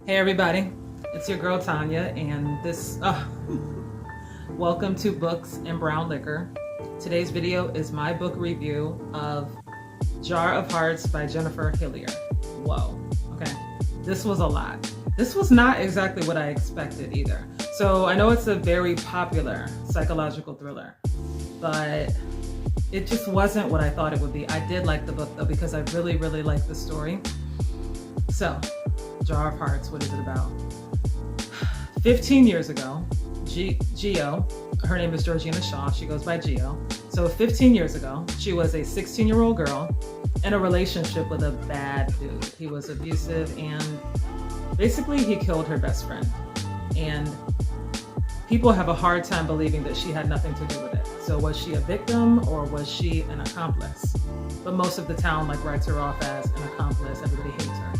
Hey everybody, it's your girl Tanya, and welcome to Books and Brown Liquor. Today's video is my book review of Jar of Hearts by Jennifer Hillier. Whoa, okay, this was a lot. This was not exactly what I expected either. So I know it's a very popular psychological thriller, but it just wasn't what I thought it would be. I did like the book though, because I really, really liked the story. So, Jar of Hearts, what is it about? 15 years ago, Geo, her name is Georgina Shaw, she goes by Geo. So 15 years ago, she was a 16-year-old girl in a relationship with a bad dude. He was abusive and basically he killed her best friend. And people have a hard time believing that she had nothing to do with it. So was she a victim or was she an accomplice? But most of the town writes her off as an accomplice. Everybody hates her.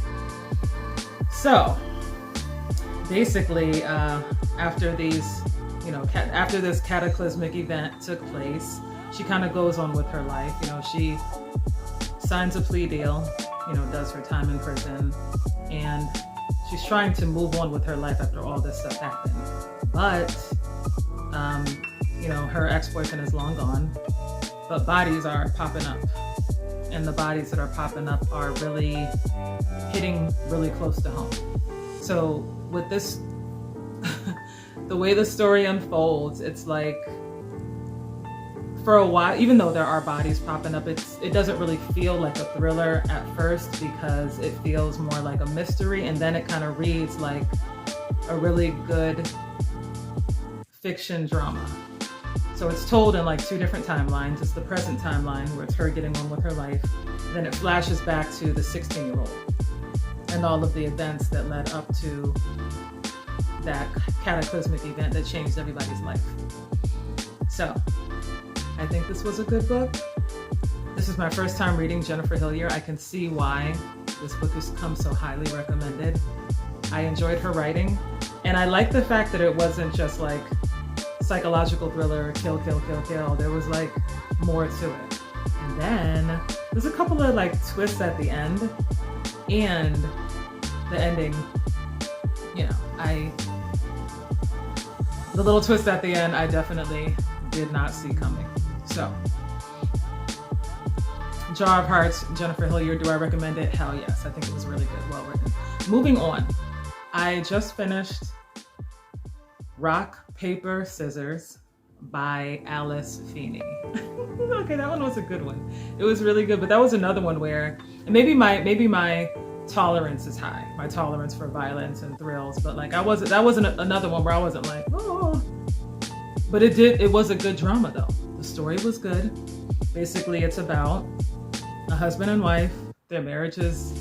So basically, after these, after this cataclysmic event took place, she kind of goes on with her life. She signs a plea deal, does her time in prison, and she's trying to move on with her life after all this stuff happened. But, her ex-boyfriend is long gone, but bodies are popping up. And the bodies that are popping up are really hitting really close to home. So with this, the way the story unfolds, it's like, for a while, even though there are bodies popping up, it doesn't really feel like a thriller at first because it feels more like a mystery, and then it kind of reads like a really good fiction drama. So it's told in two different timelines. It's the present timeline where it's her getting on with her life. Then it flashes back to the 16-year-old and all of the events that led up to that cataclysmic event that changed everybody's life. So I think this was a good book. This is my first time reading Jennifer Hillier. I can see why this book has come so highly recommended. I enjoyed her writing, and I like the fact that it wasn't just psychological thriller, kill, kill, kill, kill. There was more to it. And then there's a couple of twists at the end, and the ending, the little twist at the end, I definitely did not see coming. So, Jar of Hearts, Jennifer Hillier, do I recommend it? Hell yes, I think it was really good, well written. Moving on, I just finished Rock, Paper, Scissors by Alice Feeney. Okay, that one was a good one. It was really good, but that was another one where, and maybe my tolerance is high, my tolerance for violence and thrills, but that wasn't another one where I wasn't oh. But it was a good drama though. The story was good. Basically, it's about a husband and wife. Their marriage is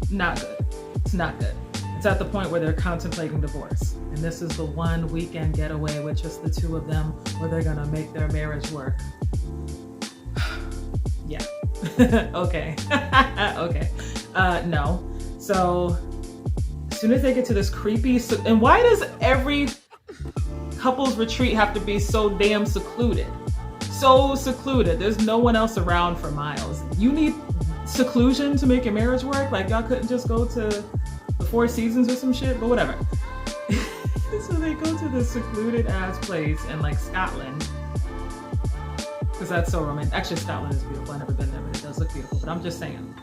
not good. It's not good. It's at the point where they're contemplating divorce. And this is the one weekend getaway with just the two of them where they're gonna make their marriage work. Yeah. Okay. Okay. No. So as soon as they get to this creepy, and why does every couples retreat have to be so damn secluded? So secluded. There's no one else around for miles. You need seclusion to make your marriage work? Y'all couldn't just go to the Four Seasons or some shit? But whatever. So they go to this secluded ass place in Scotland, because that's so romantic. Actually, Scotland is beautiful. I've never been there, but it does look beautiful. But I'm just saying.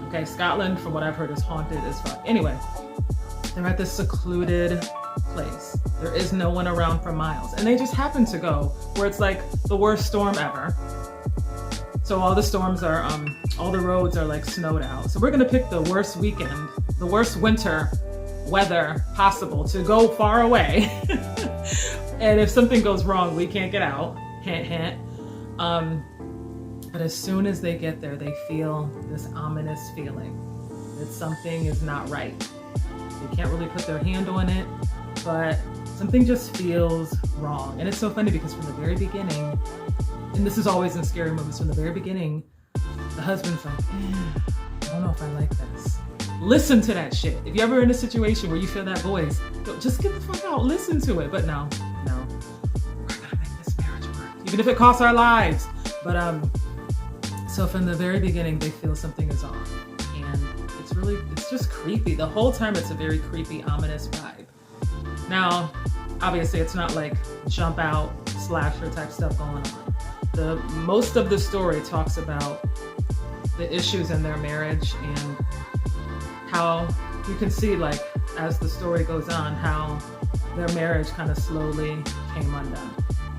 Okay, Scotland, from what I've heard, is haunted as fuck. Anyway, they're at this secluded place. There is no one around for miles. And they just happen to go where it's the worst storm ever. So all the storms are, all the roads are snowed out. So we're gonna pick the worst weekend, the worst winter weather possible to go far away. And if something goes wrong, we can't get out. Hint, hint. But as soon as they get there, they feel this ominous feeling that something is not right. They can't really put their hand on it, but something just feels wrong. And it's so funny because from the very beginning, and this is always in scary movies, from the very beginning, the husband's I don't know if I like this. Listen to that shit. If you're ever in a situation where you feel that voice, just get the fuck out, listen to it. But no, we're gonna make this marriage work, even if it costs our lives. But so from the very beginning, they feel something is off, and it's it's just creepy. The whole time it's a very creepy, ominous vibe. Now, obviously it's not like jump out, slasher type stuff going on. Most of the story talks about the issues in their marriage and how you can see, like, as the story goes on, how their marriage kind of slowly came undone.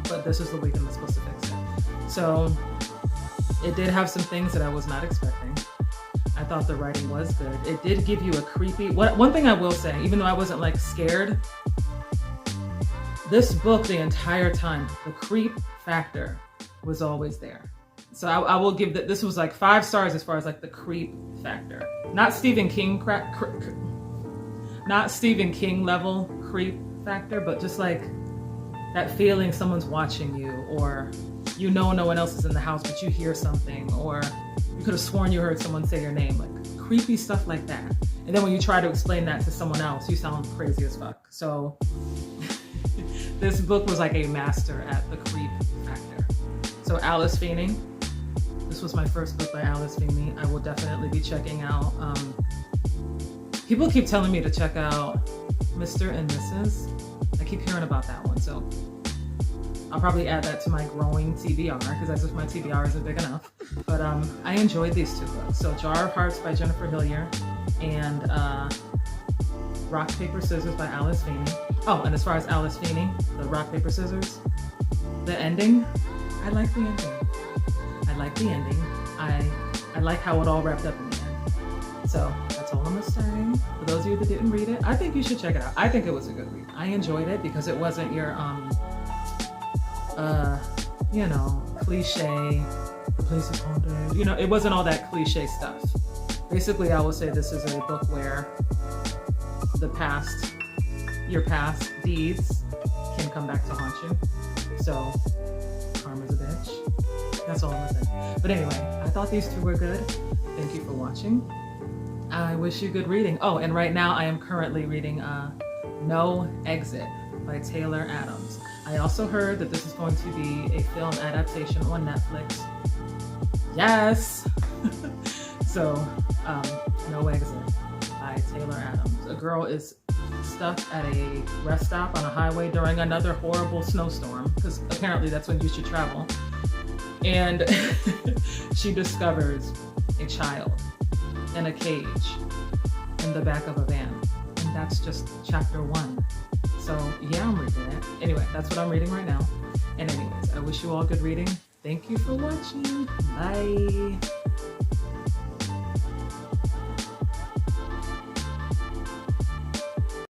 But this is the weekend that's supposed to fix it. So it did have some things that I was not expecting. I thought the writing was good. It did give you a creepy, one thing I will say, even though I wasn't like scared, this book the entire time, the creep factor was always there. So I will give that, this was like 5 stars as far as like the creep factor. Not Stephen King not Stephen King level creep factor, but just like that feeling someone's watching you, or you know no one else is in the house but you hear something, or you could have sworn you heard someone say your name, like creepy stuff like that. And then when you try to explain that to someone else, you sound crazy as fuck. So this book was like a master at the creep factor. So Alice Feeney, this was my first book by Alice Feeney. I will definitely be checking out. People keep telling me to check out Mr. and Mrs. I keep hearing about that one, so I'll probably add that to my growing TBR, because as if my TBR isn't big enough. But I enjoyed these 2 books. So Jar of Hearts by Jennifer Hillier and Rock, Paper, Scissors by Alice Feeney. Oh, and as far as Alice Feeney, the Rock, Paper, Scissors, the ending, I like the ending. I like the ending. I like how it all wrapped up in the end. So that's all I'm gonna say. For those of you that didn't read it, I think you should check it out. I think it was a good read. I enjoyed it because it wasn't your, you know, cliche, the place is haunted. You know, it wasn't all that cliche stuff. Basically, I will say this is a book where your past deeds can come back to haunt you. So, karma's a bitch. That's all I'm gonna say. But anyway, I thought these 2 were good. Thank you for watching. I wish you good reading. Oh, and right now I am currently reading No Exit by Taylor Adams. I also heard that this is going to be a film adaptation on Netflix. Yes! So, No Exit by Taylor Adams. A girl is stuck at a rest stop on a highway during another horrible snowstorm, because apparently that's when you should travel. And she discovers a child in a cage in the back of a van. And that's just chapter 1. So yeah, I'm reading it. Anyway, that's what I'm reading right now. And anyways, I wish you all good reading. Thank you for watching. Bye.